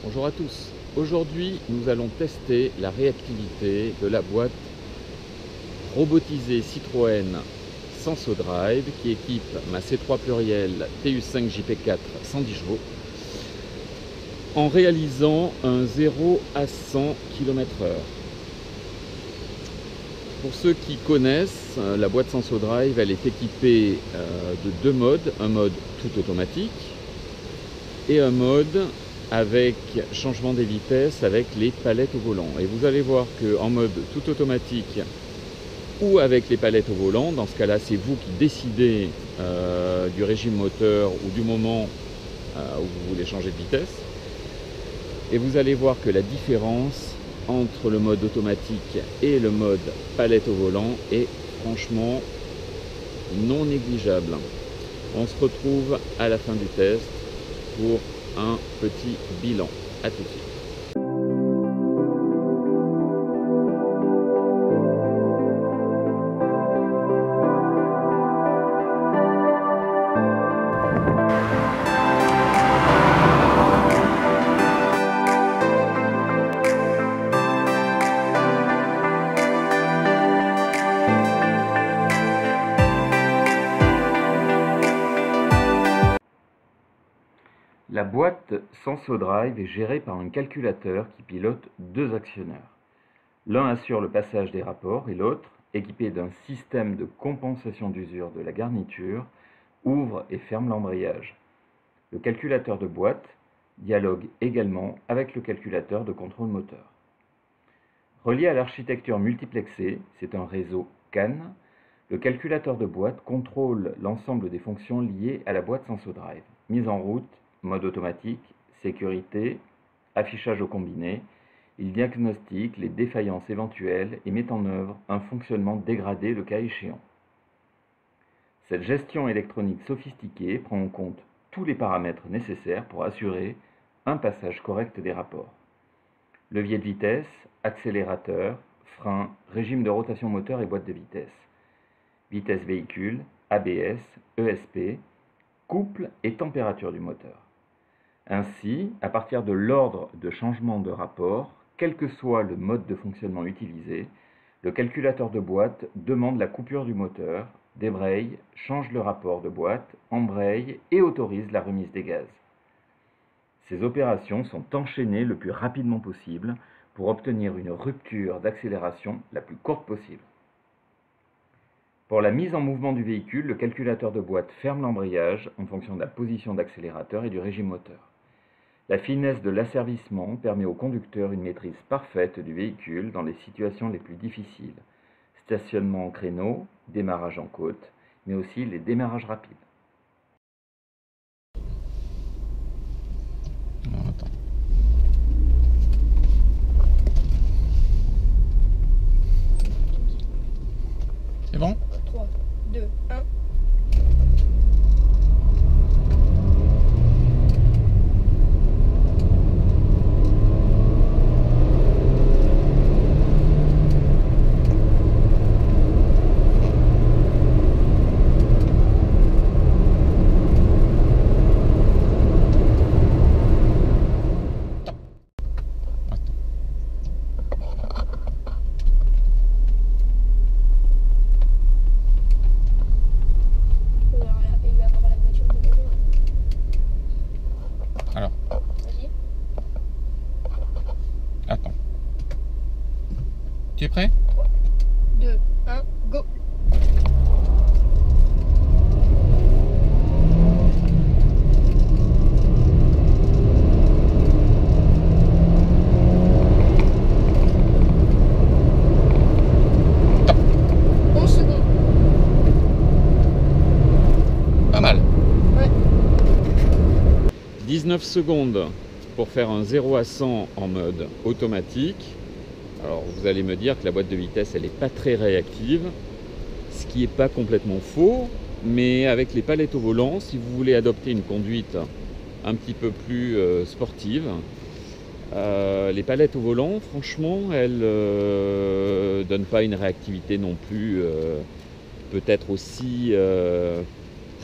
Bonjour à tous. Aujourd'hui, nous allons tester la réactivité de la boîte robotisée Citroën SensoDrive qui équipe ma C3 pluriel TU5 JP4 110 chevaux en réalisant un 0 à 100 km/h. Pour ceux qui connaissent, la boîte SensoDrive, elle est équipée de deux modes, un mode tout automatique et un mode avec changement des vitesses avec les palettes au volant. Et vous allez voir qu'en mode tout automatique ou avec les palettes au volant, dans ce cas-là c'est vous qui décidez du régime moteur ou du moment où vous voulez changer de vitesse. Et vous allez voir que la différence entre le mode automatique et le mode palette au volant est franchement non négligeable. On se retrouve à la fin du test pour un petit bilan. À tout de suite. La boîte SensoDrive est gérée par un calculateur qui pilote deux actionneurs. L'un assure le passage des rapports et l'autre, équipé d'un système de compensation d'usure de la garniture, ouvre et ferme l'embrayage. Le calculateur de boîte dialogue également avec le calculateur de contrôle moteur. Relié à l'architecture multiplexée, c'est un réseau CAN, le calculateur de boîte contrôle l'ensemble des fonctions liées à la boîte SensoDrive. Mise en route, mode automatique, sécurité, affichage au combiné, il diagnostique les défaillances éventuelles et met en œuvre un fonctionnement dégradé le cas échéant. Cette gestion électronique sophistiquée prend en compte tous les paramètres nécessaires pour assurer un passage correct des rapports. Levier de vitesse, accélérateur, frein, régime de rotation moteur et boîte de vitesse. Vitesse véhicule, ABS, ESP, couple et température du moteur. Ainsi, à partir de l'ordre de changement de rapport, quel que soit le mode de fonctionnement utilisé, le calculateur de boîte demande la coupure du moteur, débraye, change le rapport de boîte, embraye et autorise la remise des gaz. Ces opérations sont enchaînées le plus rapidement possible pour obtenir une rupture d'accélération la plus courte possible. Pour la mise en mouvement du véhicule, le calculateur de boîte ferme l'embrayage en fonction de la position d'accélérateur et du régime moteur. La finesse de l'asservissement permet au conducteur une maîtrise parfaite du véhicule dans les situations les plus difficiles. Stationnement en créneau, démarrage en côte, mais aussi les démarrages rapides. Attends. C'est bon? 3, 2, 1. Alors, Vas-y. attends. Tu es prêt? 2, 1, go. Top. 11 secondes. Pas mal. Ouais. 19 secondes pour faire un 0 à 100 en mode automatique. Alors vous allez me dire que la boîte de vitesse elle n'est pas très réactive, ce qui n'est pas complètement faux, mais avec les palettes au volant, si vous voulez adopter une conduite un petit peu plus sportive, les palettes au volant, franchement, elles donnent pas une réactivité non plus peut-être aussi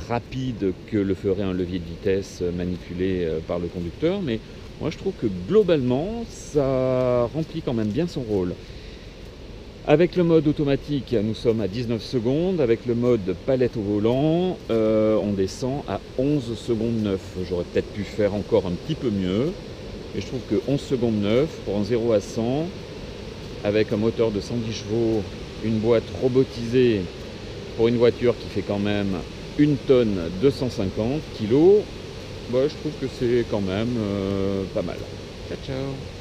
rapide que le ferait un levier de vitesse manipulé par le conducteur, mais moi je trouve que globalement ça remplit quand même bien son rôle. Avec le mode automatique, nous sommes à 19 secondes. Avec le mode palette au volant, on descend à 11 secondes 9. J'aurais peut-être pu faire encore un petit peu mieux. Mais je trouve que 11 secondes 9 pour un 0 à 100, avec un moteur de 110 chevaux, une boîte robotisée pour une voiture qui fait quand même 1 tonne 250 kg, bah, je trouve que c'est quand même pas mal. Ciao ciao.